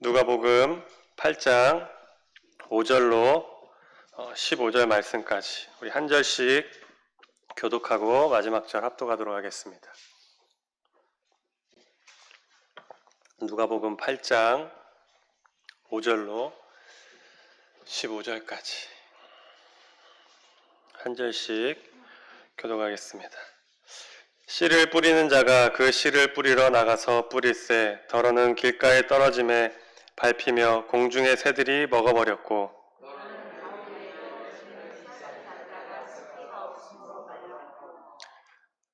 누가복음 8장 5절로 15절 말씀까지 우리 한 절씩 교독하고 마지막 절 합독하도록 하겠습니다. 누가복음 8장 5절로 15절까지 한 절씩 교독하겠습니다. 씨를 뿌리는 자가 그 씨를 뿌리러 나가서 뿌릴새 더러는 길가에 떨어짐에 밟히며 공중의 새들이 먹어버렸고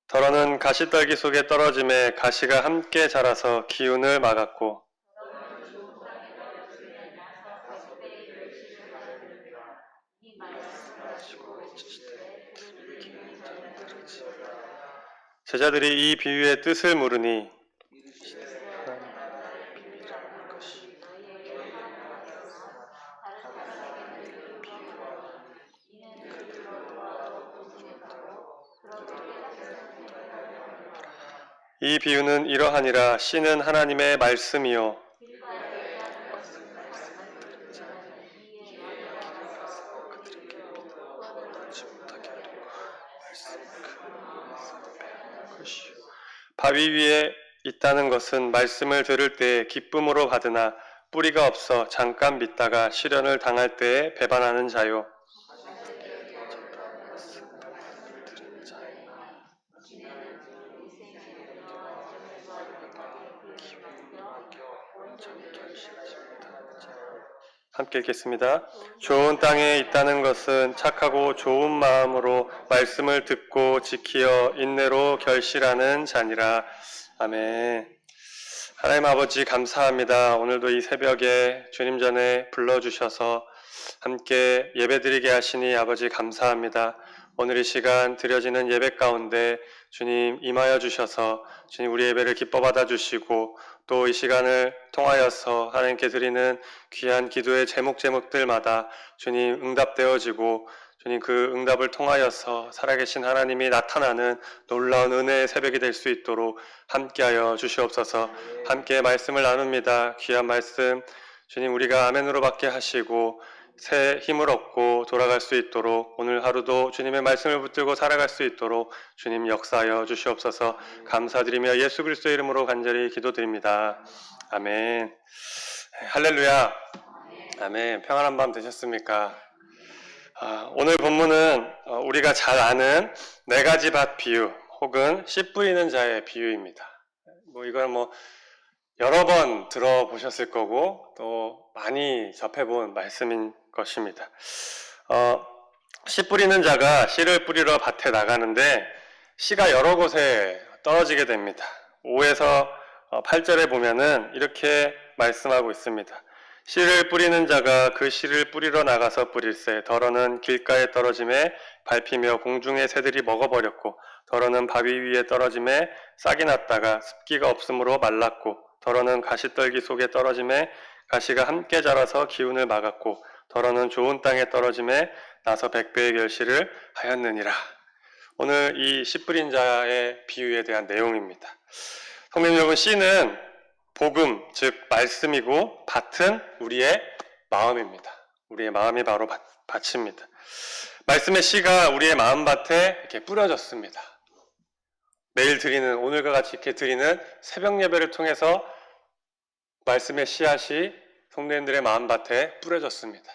더러는 가시떨기 속에 떨어짐에 가시가 함께 자라서 기운을 막았고 제자들이 이 비유의 뜻을 물으니 이 비유는 이러하니라. 씨는 하나님의 말씀이요 바위 위에 있다는 것은 말씀을 들을 때에 기쁨으로 받으나 뿌리가 없어 잠깐 믿다가 시련을 당할 때에 배반하는 자요. 함께 읽겠습니다. 좋은 땅에 있다는 것은 착하고 좋은 마음으로 말씀을 듣고 지키어 인내로 결실하는 자니라. 아멘. 하나님 아버지 감사합니다. 오늘도 이 새벽에 주님 전에 불러주셔서 함께 예배드리게 하시니 아버지 감사합니다. 오늘 이 시간 드려지는 예배 가운데 주님 임하여 주셔서 주님 우리 예배를 기뻐 받아주시고 또 이 시간을 통하여서 하나님께 드리는 귀한 기도의 제목들마다 주님 응답되어지고 주님 그 응답을 통하여서 살아계신 하나님이 나타나는 놀라운 은혜의 새벽이 될 수 있도록 함께하여 주시옵소서. 함께 말씀을 나눕니다. 귀한 말씀 주님 우리가 아멘으로 받게 하시고 새 힘을 얻고 돌아갈 수 있도록 오늘 하루도 주님의 말씀을 붙들고 살아갈 수 있도록 주님 역사하여 주시옵소서. 감사드리며 예수 그리스도의 이름으로 간절히 기도드립니다. 아멘. 할렐루야. 아멘. 평안한 밤 되셨습니까? 오늘 본문은 우리가 잘 아는 네 가지 밭 비유 혹은 씨 뿌리는 자의 비유입니다. 이건 여러 번 들어보셨을 거고 또 많이 접해본 말씀인 것입니다. 씨 뿌리는 자가 씨를 뿌리러 밭에 나가는데 씨가 여러 곳에 떨어지게 됩니다. 5에서 8절에 보면은 이렇게 말씀하고 있습니다. 씨를 뿌리는 자가 그 씨를 뿌리러 나가서 뿌릴새 더러는 길가에 떨어짐에 밟히며 공중의 새들이 먹어버렸고 더러는 바위 위에 떨어짐에 싹이 났다가 습기가 없으므로 말랐고 더러는 가시떨기 속에 떨어짐에 가시가 함께 자라서 기운을 막았고 더러는 좋은 땅에 떨어짐에 나서 100배의 결실을 하였느니라. 오늘 이 씨 뿌린 자의 비유에 대한 내용입니다. 성도 여러분, 씨는 복음, 즉 말씀이고 밭은 우리의 마음입니다. 우리의 마음이 바로 밭입니다. 말씀의 씨가 우리의 마음밭에 이렇게 뿌려졌습니다. 매일 드리는, 오늘과 같이 이렇게 드리는 새벽 예배를 통해서 말씀의 씨앗이 성도님들의 마음밭에 뿌려졌습니다.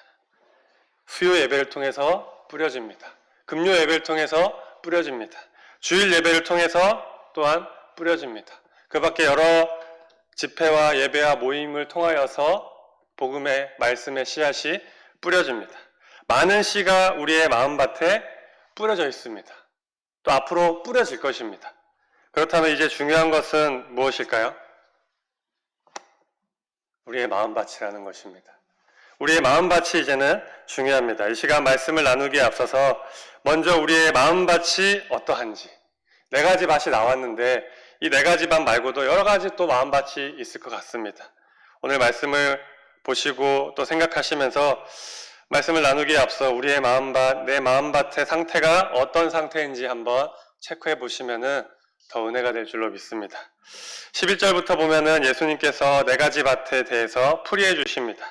수요 예배를 통해서 뿌려집니다. 금요 예배를 통해서 뿌려집니다. 주일 예배를 통해서 또한 뿌려집니다. 그 밖에 여러 집회와 예배와 모임을 통하여서 복음의 말씀의 씨앗이 뿌려집니다. 많은 씨가 우리의 마음밭에 뿌려져 있습니다. 또 앞으로 뿌려질 것입니다. 그렇다면 이제 중요한 것은 무엇일까요? 우리의 마음밭이라는 것입니다. 우리의 마음밭이 이제는 중요합니다. 이 시간 말씀을 나누기에 앞서서 먼저 우리의 마음밭이 어떠한지, 네 가지 밭이 나왔는데 이 네 가지 밭 말고도 여러 가지 또 마음밭이 있을 것 같습니다. 오늘 말씀을 보시고 또 생각하시면서 말씀을 나누기에 앞서 우리의 마음밭, 내 마음밭의 상태가 어떤 상태인지 한번 체크해 보시면은 더 은혜가 될 줄로 믿습니다. 11절부터 보면은 예수님께서 네 가지 밭에 대해서 풀이해 주십니다.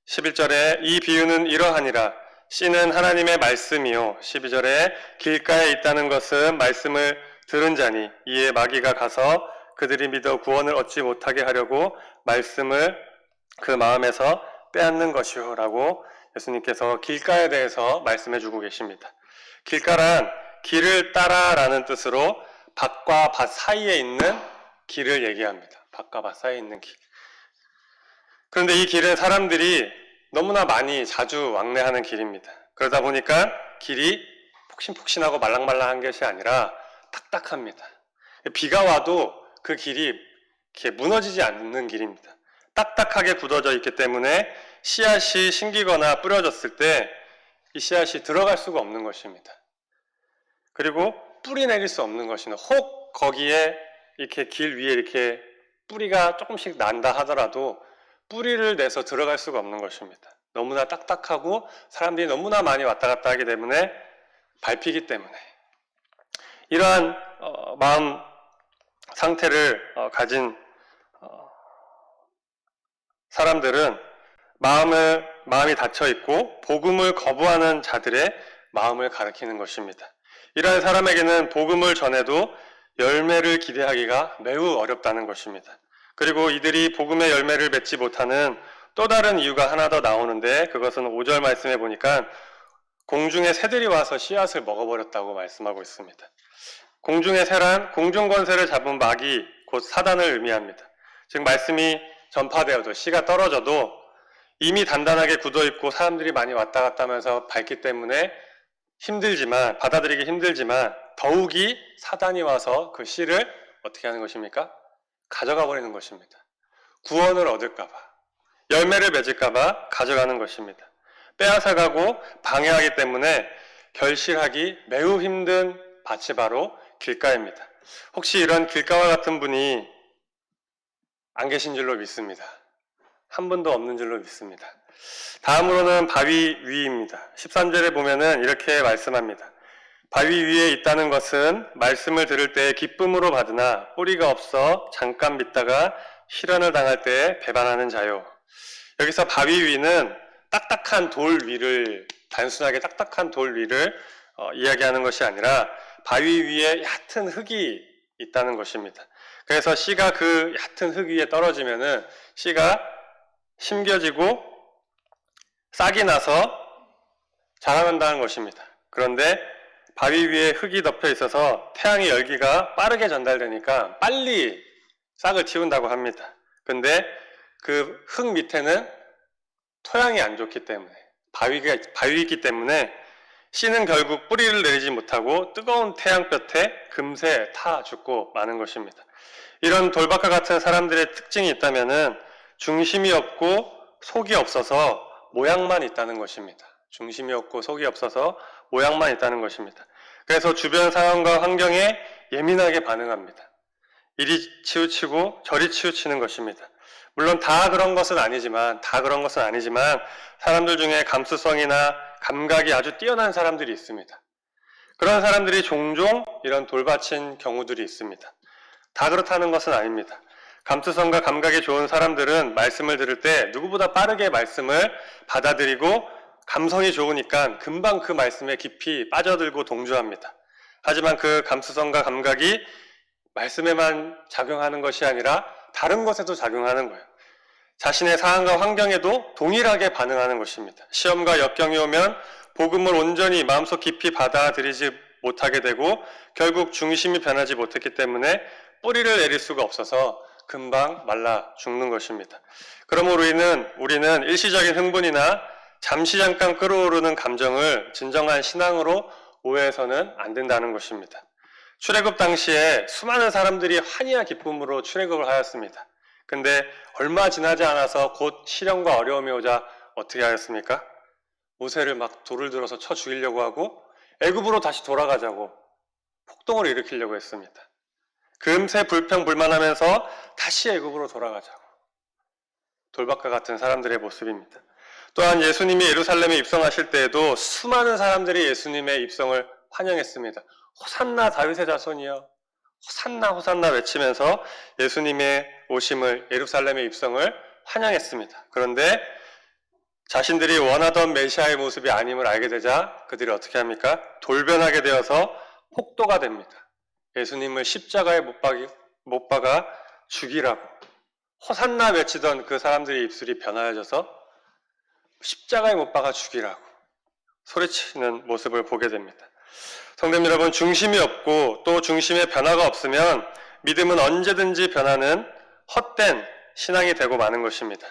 11절에 이 비유는 이러하니라. 씨는 하나님의 말씀이요. 12절에 길가에 있다는 것은 말씀을 들은 자니 이에 마귀가 가서 그들이 믿어 구원을 얻지 못하게 하려고 말씀을 그 마음에서 빼앗는 것이요 라고 예수님께서 길가에 대해서 말씀해 주고 계십니다. 길가란 길을 따라라는 뜻으로 밭과 밭 사이에 있는 길을 얘기합니다. 밭과 밭 사이에 있는 길. 그런데 이 길은 사람들이 너무나 많이 자주 왕래하는 길입니다. 그러다 보니까 길이 폭신폭신하고 말랑말랑한 것이 아니라 딱딱합니다. 비가 와도 그 길이 이렇게 무너지지 않는 길입니다. 딱딱하게 굳어져 있기 때문에 씨앗이 심기거나 뿌려졌을 때 이 씨앗이 들어갈 수가 없는 것입니다. 그리고 뿌리 내릴 수 없는 것입니다. 혹 거기에 이렇게 길 위에 이렇게 뿌리가 조금씩 난다 하더라도 뿌리를 내서 들어갈 수가 없는 것입니다. 너무나 딱딱하고 사람들이 너무나 많이 왔다 갔다 하기 때문에 밟히기 때문에 이러한 마음 상태를 가진 사람들은 마음이 닫혀 있고 복음을 거부하는 자들의 마음을 가리키는 것입니다. 이러한 사람에게는 복음을 전해도 열매를 기대하기가 매우 어렵다는 것입니다. 그리고 이들이 복음의 열매를 맺지 못하는 또 다른 이유가 하나 더 나오는데 그것은 5절 말씀해 보니까 공중의 새들이 와서 씨앗을 먹어버렸다고 말씀하고 있습니다. 공중의 새란 공중권세를 잡은 마귀 곧 사단을 의미합니다. 즉 말씀이 전파되어도 씨가 떨어져도 이미 단단하게 굳어있고 사람들이 많이 왔다 갔다 하면서 밟기 때문에 받아들이기 힘들지만 더욱이 사단이 와서 그 씨를 어떻게 하는 것입니까? 가져가 버리는 것입니다. 구원을 얻을까봐, 열매를 맺을까봐 가져가는 것입니다. 빼앗아가고 방해하기 때문에 결실하기 매우 힘든 밭이 바로 길가입니다. 혹시 이런 길가와 같은 분이 안 계신 줄로 믿습니다. 한 분도 없는 줄로 믿습니다. 다음으로는 바위 위입니다. 13절에 보면은 이렇게 말씀합니다. 바위 위에 있다는 것은 말씀을 들을 때 기쁨으로 받으나 뿌리가 없어 잠깐 믿다가 실현을 당할 때 배반하는 자요. 여기서 바위 위는 딱딱한 돌 위를 단순하게 딱딱한 돌 위를 이야기하는 것이 아니라 바위 위에 얕은 흙이 있다는 것입니다. 그래서 씨가 그 얕은 흙 위에 떨어지면은 씨가 심겨지고 싹이 나서 자라난다는 것입니다. 그런데 바위 위에 흙이 덮여 있어서 태양의 열기가 빠르게 전달되니까 빨리 싹을 틔운다고 합니다. 근데 그 흙 밑에는 토양이 안 좋기 때문에 바위이기 때문에 씨는 결국 뿌리를 내리지 못하고 뜨거운 태양볕에 금세 타 죽고 마는 것입니다. 이런 돌밭과 같은 사람들의 특징이 있다면은 중심이 없고 속이 없어서 모양만 있다는 것입니다. 중심이 없고 속이 없어서 모양만 있다는 것입니다. 그래서 주변 상황과 환경에 예민하게 반응합니다. 이리 치우치고 저리 치우치는 것입니다. 물론 다 그런 것은 아니지만 사람들 중에 감수성이나 감각이 아주 뛰어난 사람들이 있습니다. 그런 사람들이 종종 이런 돌밭인 경우들이 있습니다. 다 그렇다는 것은 아닙니다. 감수성과 감각이 좋은 사람들은 말씀을 들을 때 누구보다 빠르게 말씀을 받아들이고 감성이 좋으니까 금방 그 말씀에 깊이 빠져들고 동조합니다. 하지만 그 감수성과 감각이 말씀에만 작용하는 것이 아니라 다른 것에도 작용하는 거예요. 자신의 상황과 환경에도 동일하게 반응하는 것입니다. 시험과 역경이 오면 복음을 온전히 마음속 깊이 받아들이지 못하게 되고 결국 중심이 변하지 못했기 때문에 뿌리를 내릴 수가 없어서 금방 말라 죽는 것입니다. 그러므로 우리는 일시적인 흥분이나 잠시 잠깐 끌어오르는 감정을 진정한 신앙으로 오해해서는 안 된다는 것입니다. 출애굽 당시에 수많은 사람들이 환희와 기쁨으로 출애굽을 하였습니다. 근데 얼마 지나지 않아서 곧 시련과 어려움이 오자 어떻게 하였습니까? 모세를 막 돌을 들어서 쳐 죽이려고 하고 애굽으로 다시 돌아가자고 폭동을 일으키려고 했습니다. 금세 불평불만하면서 다시 애굽으로 돌아가자고. 돌밭과 같은 사람들의 모습입니다. 또한 예수님이 예루살렘에 입성하실 때에도 수많은 사람들이 예수님의 입성을 환영했습니다. 호산나 다윗의 자손이여, 호산나 호산나 외치면서 예수님의 오심을, 예루살렘의 입성을 환영했습니다. 그런데 자신들이 원하던 메시아의 모습이 아님을 알게 되자 그들이 어떻게 합니까? 돌변하게 되어서 폭도가 됩니다. 예수님을 십자가에 못 박아 죽이라고 호산나 외치던 그 사람들의 입술이 변하여져서 십자가에 못 박아 죽이라고 소리치는 모습을 보게 됩니다. 성도님 여러분, 중심이 없고 또 중심의 변화가 없으면 믿음은 언제든지 변하는 헛된 신앙이 되고 마는 것입니다.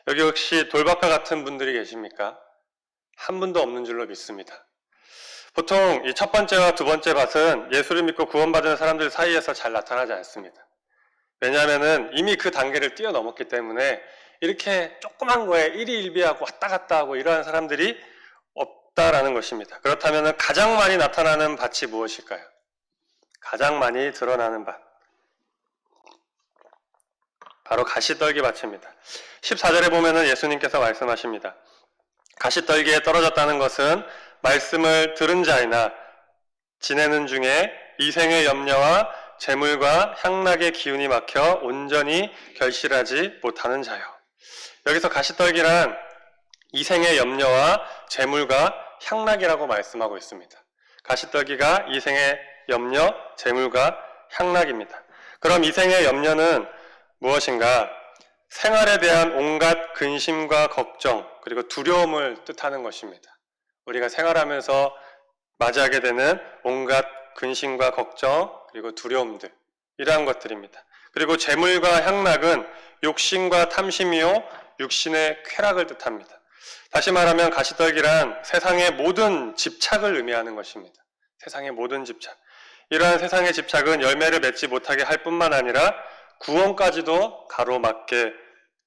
여기 혹시 돌박과 같은 분들이 계십니까? 한 분도 없는 줄로 믿습니다. 보통 이 첫 번째와 두 번째 밭은 예수를 믿고 구원받은 사람들 사이에서 잘 나타나지 않습니다. 왜냐하면 이미 그 단계를 뛰어넘었기 때문에 이렇게 조그만 거에 일희일비하고 왔다 갔다 하고 이러한 사람들이 없다라는 것입니다. 그렇다면 가장 많이 나타나는 밭이 무엇일까요? 가장 많이 드러나는 밭. 바로 가시떨기 밭입니다. 14절에 보면은 예수님께서 말씀하십니다. 가시떨기에 떨어졌다는 것은 말씀을 들은 자이나 지내는 중에 이생의 염려와 재물과 향락의 기운이 막혀 온전히 결실하지 못하는 자요. 여기서 가시떨기란 이생의 염려와 재물과 향락이라고 말씀하고 있습니다. 가시떨기가 이생의 염려, 재물과 향락입니다. 그럼 이생의 염려는 무엇인가? 생활에 대한 온갖 근심과 걱정, 그리고 두려움을 뜻하는 것입니다. 우리가 생활하면서 맞이하게 되는 온갖 근심과 걱정, 그리고 두려움들, 이러한 것들입니다. 그리고 재물과 향락은 욕심과 탐심이요 육신의 쾌락을 뜻합니다. 다시 말하면 가시떨기란 세상의 모든 집착을 의미하는 것입니다. 세상의 모든 집착. 이러한 세상의 집착은 열매를 맺지 못하게 할 뿐만 아니라 구원까지도 가로막게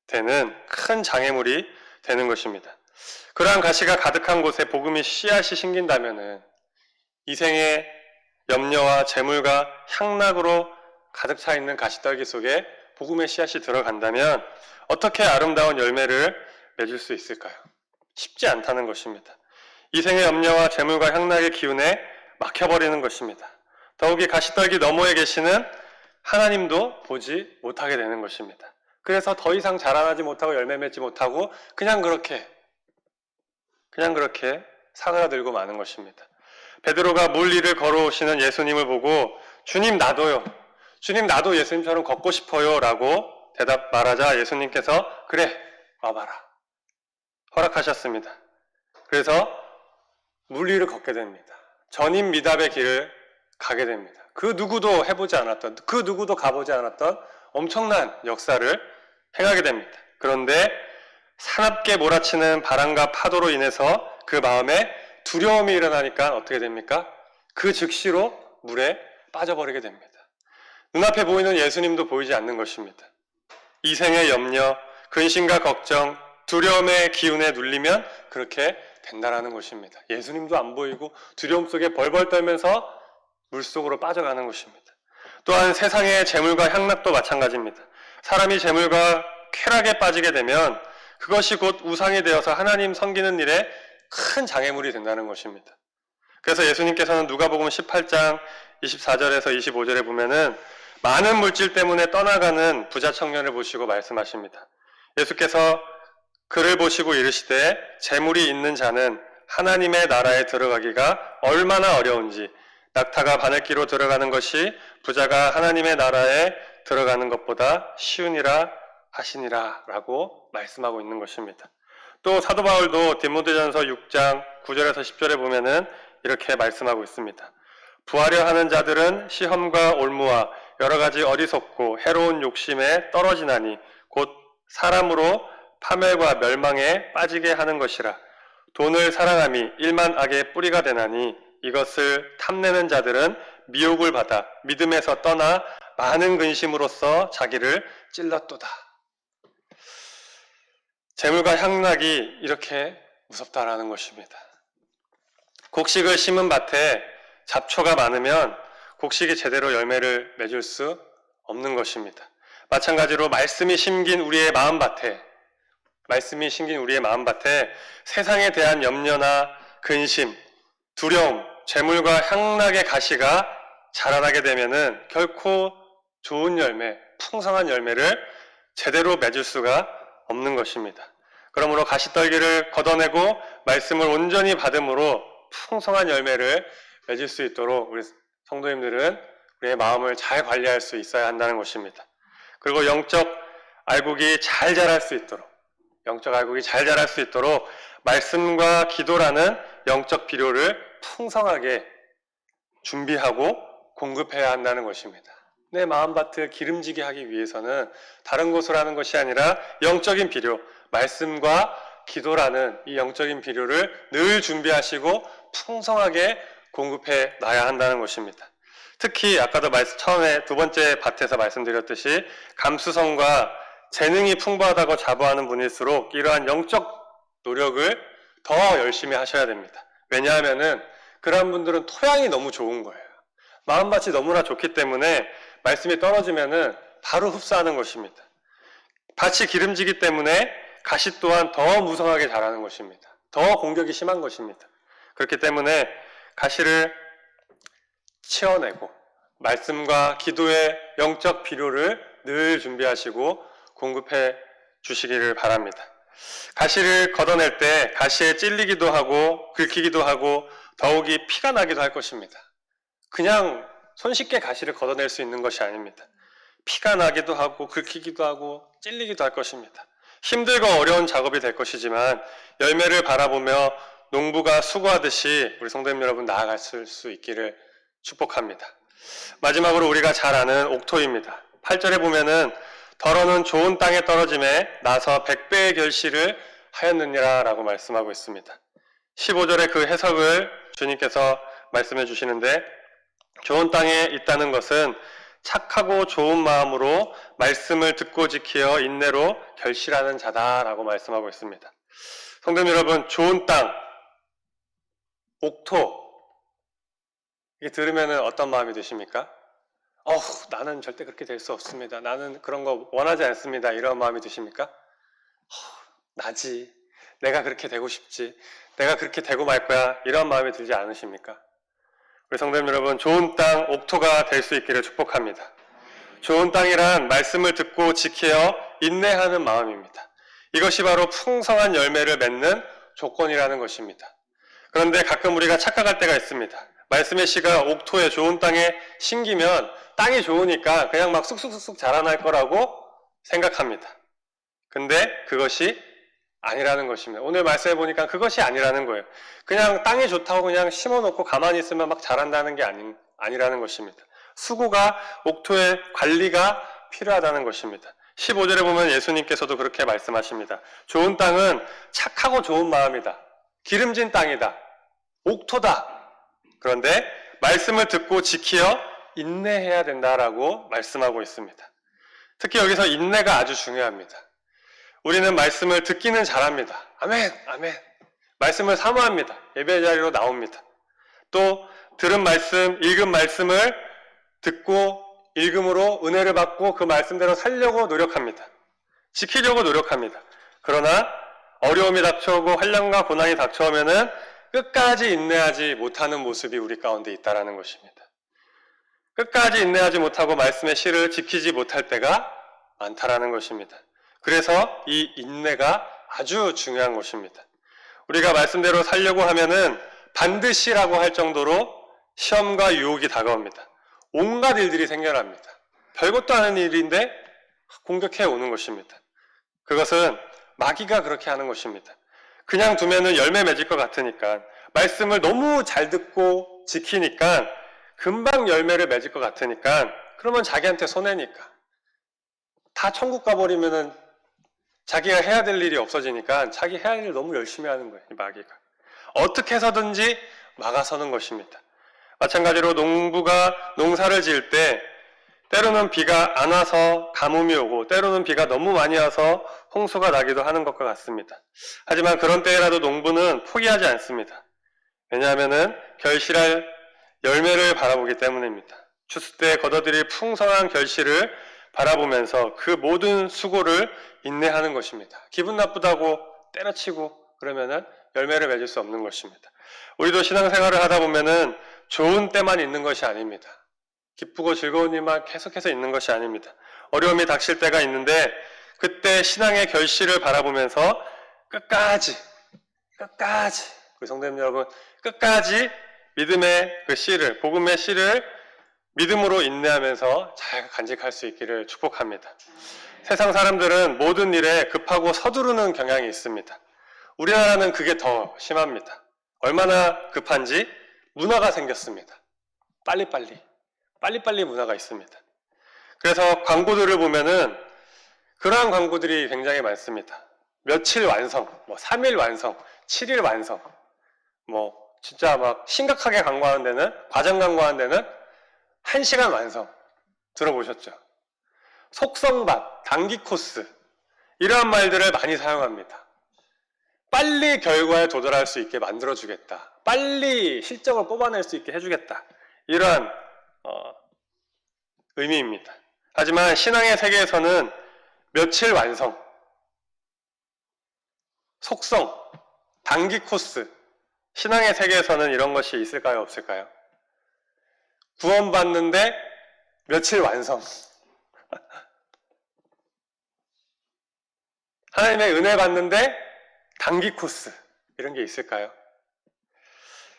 되는 큰 장애물이 되는 것입니다. 그러한 가시가 가득한 곳에 복음이 씨앗이 심긴다면 이생의 염려와 재물과 향락으로 가득 차 있는 가시떨기 속에 복음의 씨앗이 들어간다면 어떻게 아름다운 열매를 맺을 수 있을까요? 쉽지 않다는 것입니다. 이생의 염려와 재물과 향락의 기운에 막혀버리는 것입니다. 더욱이 가시떨기 너머에 계시는 하나님도 보지 못하게 되는 것입니다. 그래서 더 이상 자라나지 못하고 열매 맺지 못하고 그냥 그렇게 사그라들고 마는 것입니다. 베드로가 물 위를 걸어오시는 예수님을 보고 주님 나도요. 주님 나도 예수님처럼 걷고 싶어요 라고 말하자 예수님께서 그래 와봐라 허락하셨습니다. 그래서 물 위를 걷게 됩니다. 전인 미답의 길을 가게 됩니다. 그 누구도 해보지 않았던, 그 누구도 가보지 않았던 엄청난 역사를 행하게 됩니다. 그런데 사납게 몰아치는 바람과 파도로 인해서 그 마음에 두려움이 일어나니까 어떻게 됩니까? 그 즉시로 물에 빠져버리게 됩니다. 눈앞에 보이는 예수님도 보이지 않는 것입니다. 이생의 염려, 근심과 걱정, 두려움의 기운에 눌리면 그렇게 된다라는 것입니다. 예수님도 안 보이고 두려움 속에 벌벌 떨면서 물속으로 빠져가는 것입니다. 또한 세상의 재물과 향락도 마찬가지입니다. 사람이 재물과 쾌락에 빠지게 되면 그것이 곧 우상이 되어서 하나님 섬기는 일에 큰 장애물이 된다는 것입니다. 그래서 예수님께서는 누가복음 18장 24절에서 25절에 보면은 많은 물질 때문에 떠나가는 부자 청년을 보시고 말씀하십니다. 예수께서 그를 보시고 이르시되 재물이 있는 자는 하나님의 나라에 들어가기가 얼마나 어려운지 낙타가 바늘기로 들어가는 것이 부자가 하나님의 나라에 들어가는 것보다 쉬우니라 하시니라 라고 말씀하고 있는 것입니다. 또 사도 바울도 디모데전서 6장 9절에서 10절에 보면은 이렇게 말씀하고 있습니다. 부하려 하는 자들은 시험과 올무와 여러 가지 어리석고 해로운 욕심에 떨어지나니 곧 사람으로 파멸과 멸망에 빠지게 하는 것이라. 돈을 사랑함이 일만 악의 뿌리가 되나니 이것을 탐내는 자들은 미혹을 받아 믿음에서 떠나 많은 근심으로써 자기를 찔렀도다. 재물과 향락이 이렇게 무섭다라는 것입니다. 곡식을 심은 밭에 잡초가 많으면 곡식이 제대로 열매를 맺을 수 없는 것입니다. 마찬가지로 말씀이 심긴 우리의 마음밭에 세상에 대한 염려나 근심, 두려움, 재물과 향락의 가시가 자라나게 되면은 결코 좋은 열매, 풍성한 열매를 제대로 맺을 수가 없는 것입니다. 그러므로 가시떨기를 걷어내고 말씀을 온전히 받음으로 풍성한 열매를 맺을 수 있도록 우리 성도님들은 우리의 마음을 잘 관리할 수 있어야 한다는 것입니다. 그리고 영적 알곡이 잘 자랄 수 있도록 말씀과 기도라는 영적 비료를 풍성하게 준비하고 공급해야 한다는 것입니다. 내 마음밭을 기름지게 하기 위해서는 다른 곳으로 하는 것이 아니라 영적인 비료, 말씀과 기도라는 이 영적인 비료를 늘 준비하시고 풍성하게 공급해 놔야 한다는 것입니다. 특히 아까도 처음에 두 번째 밭에서 말씀드렸듯이 감수성과 재능이 풍부하다고 자부하는 분일수록 이러한 영적 노력을 더 열심히 하셔야 됩니다. 왜냐하면은 그런 분들은 토양이 너무 좋은 거예요. 마음밭이 너무나 좋기 때문에 말씀이 떨어지면은 바로 흡수하는 것입니다. 밭이 기름지기 때문에 가시 또한 더 무성하게 자라는 것입니다. 더 공격이 심한 것입니다. 그렇기 때문에 가시를 치워내고 말씀과 기도의 영적 비료를 늘 준비하시고 공급해 주시기를 바랍니다. 가시를 걷어낼 때 가시에 찔리기도 하고 긁히기도 하고 더욱이 피가 나기도 할 것입니다. 그냥 손쉽게 가시를 걷어낼 수 있는 것이 아닙니다. 피가 나기도 하고 긁히기도 하고 찔리기도 할 것입니다. 힘들고 어려운 작업이 될 것이지만 열매를 바라보며 농부가 수고하듯이 우리 성도님 여러분 나아갈 수 있기를 축복합니다. 마지막으로 우리가 잘 아는 옥토입니다. 8절에 보면은 더러는 좋은 땅에 떨어짐에 나서 100배의 결실을 하였느니라 라고 말씀하고 있습니다. 15절의 그 해석을 주님께서 말씀해 주시는데 좋은 땅에 있다는 것은 착하고 좋은 마음으로 말씀을 듣고 지키어 인내로 결실하는 자다라고 말씀하고 있습니다. 성도님 여러분, 좋은 땅, 옥토 이게 들으면 어떤 마음이 드십니까? 나는 절대 그렇게 될 수 없습니다. 나는 그런 거 원하지 않습니다. 이런 마음이 드십니까? 나지. 내가 그렇게 되고 싶지. 내가 그렇게 되고 말 거야. 이런 마음이 들지 않으십니까? 우리 성도님 여러분, 좋은 땅, 옥토가 될 수 있기를 축복합니다. 좋은 땅이란 말씀을 듣고 지키어 인내하는 마음입니다. 이것이 바로 풍성한 열매를 맺는 조건이라는 것입니다. 그런데 가끔 우리가 착각할 때가 있습니다. 말씀의 씨가 옥토에 좋은 땅에 심기면 땅이 좋으니까 그냥 막 쑥쑥쑥쑥 자라날 거라고 생각합니다. 근데 그것이 아니라는 것입니다. 오늘 말씀해 보니까 그것이 아니라는 거예요. 그냥 땅이 좋다고 그냥 심어놓고 가만히 있으면 막 자란다는 게 아니라는 것입니다. 수고가 옥토의 관리가 필요하다는 것입니다. 15절에 보면 예수님께서도 그렇게 말씀하십니다. 좋은 땅은 착하고 좋은 마음이다. 기름진 땅이다. 옥토다. 그런데 말씀을 듣고 지키어 인내해야 된다라고 말씀하고 있습니다. 특히 여기서 인내가 아주 중요합니다. 우리는 말씀을 듣기는 잘합니다. 아멘, 아멘. 말씀을 사모합니다. 예배 자리로 나옵니다. 또 들은 말씀, 읽은 말씀을 듣고 읽음으로 은혜를 받고 그 말씀대로 살려고 노력합니다. 지키려고 노력합니다. 그러나 어려움이 닥쳐오고 환난과 고난이 닥쳐오면은 끝까지 인내하지 못하는 모습이 우리 가운데 있다는 것입니다. 끝까지 인내하지 못하고 말씀의 실을 지키지 못할 때가 많다라는 것입니다. 그래서 이 인내가 아주 중요한 것입니다. 우리가 말씀대로 살려고 하면은 반드시라고 할 정도로 시험과 유혹이 다가옵니다. 온갖 일들이 생겨납니다. 별것도 아닌 일인데 공격해 오는 것입니다. 그것은 마귀가 그렇게 하는 것입니다. 그냥 두면은 열매 맺을 것 같으니까 말씀을 너무 잘 듣고 지키니까 금방 열매를 맺을 것 같으니까 그러면 자기한테 손해니까 다 천국 가버리면은 자기가 해야 될 일이 없어지니까 자기 해야 할 일 너무 열심히 하는 거예요. 이 마귀가 어떻게 해서든지 막아서는 것입니다. 마찬가지로 농부가 농사를 지을 때 때로는 비가 안 와서 가뭄이 오고 때로는 비가 너무 많이 와서 홍수가 나기도 하는 것과 같습니다. 하지만 그런 때라도 농부는 포기하지 않습니다. 왜냐하면은 결실할 열매를 바라보기 때문입니다. 추수 때 거둬들일 풍성한 결실을 바라보면서 그 모든 수고를 인내하는 것입니다. 기분 나쁘다고 때려치고 그러면은 열매를 맺을 수 없는 것입니다. 우리도 신앙생활을 하다 보면은 좋은 때만 있는 것이 아닙니다. 기쁘고 즐거운 일만 계속해서 있는 것이 아닙니다. 어려움이 닥칠 때가 있는데 그때 신앙의 결실을 바라보면서 끝까지 우리 성도님 여러분 끝까지 믿음의 그 씨를, 복음의 씨를 믿음으로 인내하면서 잘 간직할 수 있기를 축복합니다. 세상 사람들은 모든 일에 급하고 서두르는 경향이 있습니다. 우리나라는 그게 더 심합니다. 얼마나 급한지 문화가 생겼습니다. 빨리빨리 문화가 있습니다. 그래서 광고들을 보면은 그러한 광고들이 굉장히 많습니다. 며칠 완성, 3일 완성, 7일 완성, 진짜 막 심각하게 광고하는 데는, 과장 광고하는 데는 1시간 완성. 들어보셨죠? 속성밥, 단기 코스, 이러한 말들을 많이 사용합니다. 빨리 결과에 도달할 수 있게 만들어주겠다. 빨리 실적을 뽑아낼 수 있게 해주겠다. 이러한 의미입니다. 하지만 신앙의 세계에서는 며칠 완성, 속성, 단기 코스, 신앙의 세계에서는 이런 것이 있을까요? 없을까요? 구원받는데 며칠 완성. 하나님의 은혜 받는데 단기 코스. 이런 게 있을까요?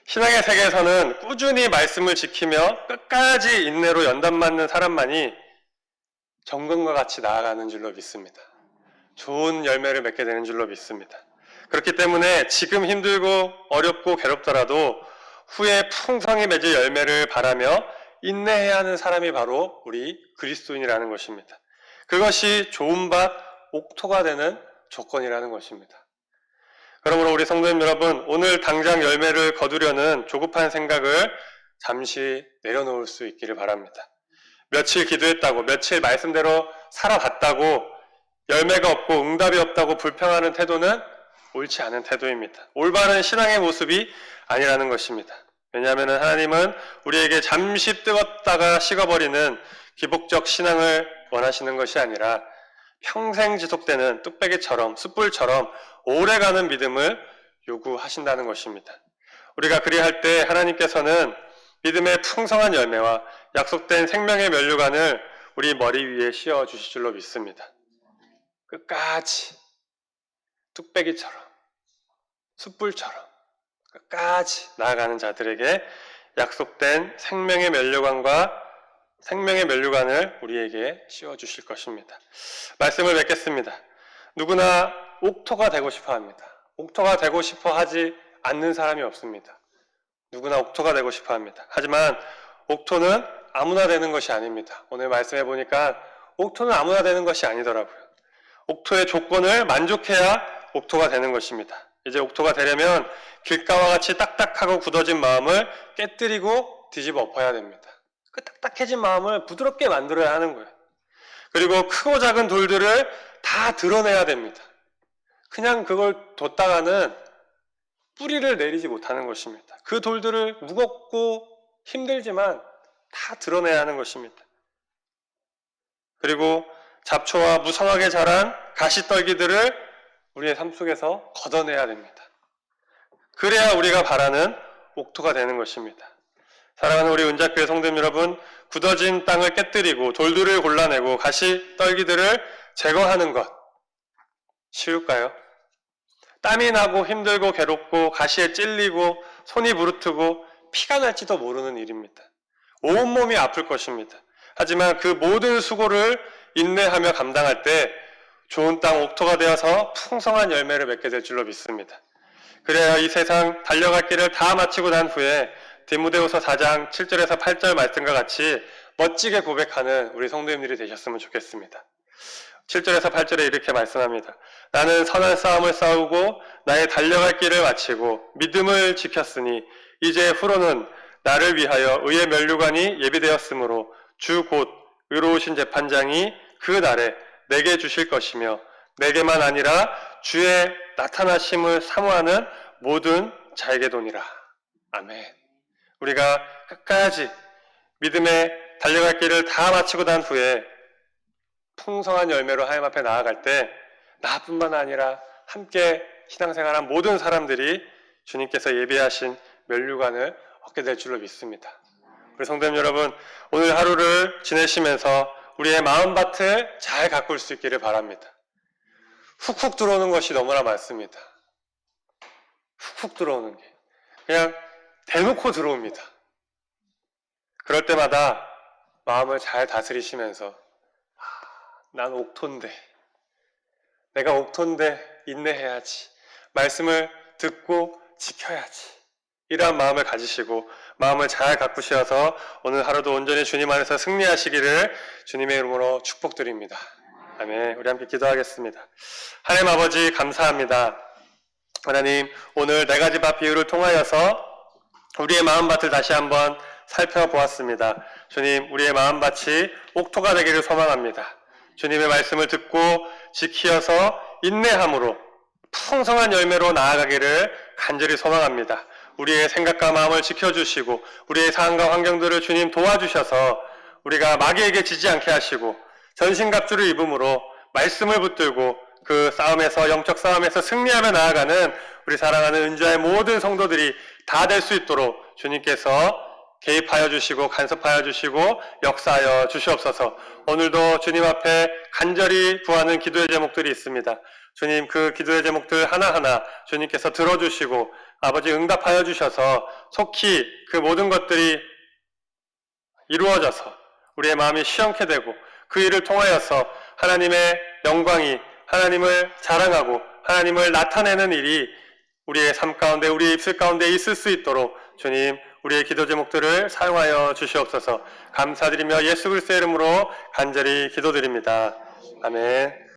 신앙의 세계에서는 꾸준히 말씀을 지키며 끝까지 인내로 연단받는 사람만이 정금과 같이 나아가는 줄로 믿습니다. 좋은 열매를 맺게 되는 줄로 믿습니다. 그렇기 때문에 지금 힘들고 어렵고 괴롭더라도 후에 풍성히 맺을 열매를 바라며 인내해야 하는 사람이 바로 우리 그리스도인이라는 것입니다. 그것이 좋은 밭, 옥토가 되는 조건이라는 것입니다. 그러므로 우리 성도님 여러분, 오늘 당장 열매를 거두려는 조급한 생각을 잠시 내려놓을 수 있기를 바랍니다. 며칠 기도했다고, 며칠 말씀대로 살아봤다고 열매가 없고 응답이 없다고 불평하는 태도는 옳지 않은 태도입니다. 올바른 신앙의 모습이 아니라는 것입니다. 왜냐하면 하나님은 우리에게 잠시 뜨겁다가 식어버리는 기복적 신앙을 원하시는 것이 아니라 평생 지속되는 뚝배기처럼 숯불처럼 오래가는 믿음을 요구하신다는 것입니다. 우리가 그리할 때 하나님께서는 믿음의 풍성한 열매와 약속된 생명의 면류관을 우리 머리 위에 씌워 주실 줄로 믿습니다. 끝까지 뚝배기처럼 숯불처럼 끝까지 나아가는 자들에게 약속된 생명의 면류관과 생명의 면류관을 우리에게 씌워주실 것입니다. 말씀을 맺겠습니다. 누구나 옥토가 되고 싶어 합니다. 옥토가 되고 싶어 하지 않는 사람이 없습니다. 누구나 옥토가 되고 싶어 합니다. 하지만 옥토는 아무나 되는 것이 아닙니다. 오늘 말씀해 보니까 옥토는 아무나 되는 것이 아니더라고요. 옥토의 조건을 만족해야 옥토가 되는 것입니다. 이제 옥토가 되려면 길가와 같이 딱딱하고 굳어진 마음을 깨뜨리고 뒤집어 엎어야 됩니다. 그 딱딱해진 마음을 부드럽게 만들어야 하는 거예요. 그리고 크고 작은 돌들을 다 드러내야 됩니다. 그냥 그걸 뒀다가는 뿌리를 내리지 못하는 것입니다. 그 돌들을 무겁고 힘들지만 다 드러내야 하는 것입니다. 그리고 잡초와 무성하게 자란 가시떨기들을 우리의 삶 속에서 걷어내야 됩니다. 그래야 우리가 바라는 옥토가 되는 것입니다. 사랑하는 우리 은작교회 성도님 여러분, 굳어진 땅을 깨뜨리고 돌들을 골라내고 가시떨기들을 제거하는 것 쉬울까요? 땀이 나고 힘들고 괴롭고 가시에 찔리고 손이 부르트고 피가 날지도 모르는 일입니다. 온몸이 아플 것입니다. 하지만 그 모든 수고를 인내하며 감당할 때 좋은 땅 옥토가 되어서 풍성한 열매를 맺게 될 줄로 믿습니다. 그래야 이 세상 달려갈 길을 다 마치고 난 후에 디모데후서 4장 7절에서 8절 말씀과 같이 멋지게 고백하는 우리 성도님들이 되셨으면 좋겠습니다. 7절에서 8절에 이렇게 말씀합니다. 나는 선한 싸움을 싸우고 나의 달려갈 길을 마치고 믿음을 지켰으니 이제 후로는 나를 위하여 의의 면류관이 예비되었으므로 주 곧 의로우신 재판장이 그 날에 내게 주실 것이며 내게만 아니라 주의 나타나심을 사모하는 모든 자에게도니라. 아멘. 우리가 끝까지 믿음의 달려갈 길을 다 마치고 난 후에 풍성한 열매로 하나님 앞에 나아갈 때 나뿐만 아니라 함께 신앙생활한 모든 사람들이 주님께서 예비하신 면류관을 얻게 될 줄로 믿습니다. 우리 성도님 여러분, 오늘 하루를 지내시면서 우리의 마음밭을 잘 가꿀 수 있기를 바랍니다. 훅훅 들어오는 것이 너무나 많습니다. 훅훅 들어오는 게 그냥 대놓고 들어옵니다. 그럴 때마다 마음을 잘 다스리시면서 난 옥토인데, 내가 옥토인데 인내해야지, 말씀을 듣고 지켜야지, 이러한 마음을 가지시고 마음을 잘 가꾸셔서 오늘 하루도 온전히 주님 안에서 승리하시기를 주님의 이름으로 축복드립니다. 아멘. 우리 함께 기도하겠습니다. 하나님 아버지 감사합니다. 하나님, 오늘 네 가지 밭 비유를 통하여서 우리의 마음밭을 다시 한번 살펴보았습니다. 주님, 우리의 마음밭이 옥토가 되기를 소망합니다. 주님의 말씀을 듣고 지키어서 인내함으로 풍성한 열매로 나아가기를 간절히 소망합니다. 우리의 생각과 마음을 지켜주시고 우리의 상황과 환경들을 주님 도와주셔서 우리가 마귀에게 지지 않게 하시고 전신갑주를 입음으로 말씀을 붙들고 그 싸움에서, 영적 싸움에서 승리하며 나아가는 우리 사랑하는 은주의 모든 성도들이 다 될 수 있도록 주님께서 개입하여 주시고 간섭하여 주시고 역사하여 주시옵소서. 오늘도 주님 앞에 간절히 구하는 기도의 제목들이 있습니다. 주님, 그 기도의 제목들 하나하나 주님께서 들어주시고 아버지 응답하여 주셔서 속히 그 모든 것들이 이루어져서 우리의 마음이 시원케 되고 그 일을 통하여서 하나님의 영광이, 하나님을 자랑하고 하나님을 나타내는 일이 우리의 삶 가운데, 우리의 입술 가운데 있을 수 있도록 주님, 우리의 기도 제목들을 사용하여 주시옵소서. 감사드리며 예수 그리스도의 이름으로 간절히 기도드립니다. 아멘.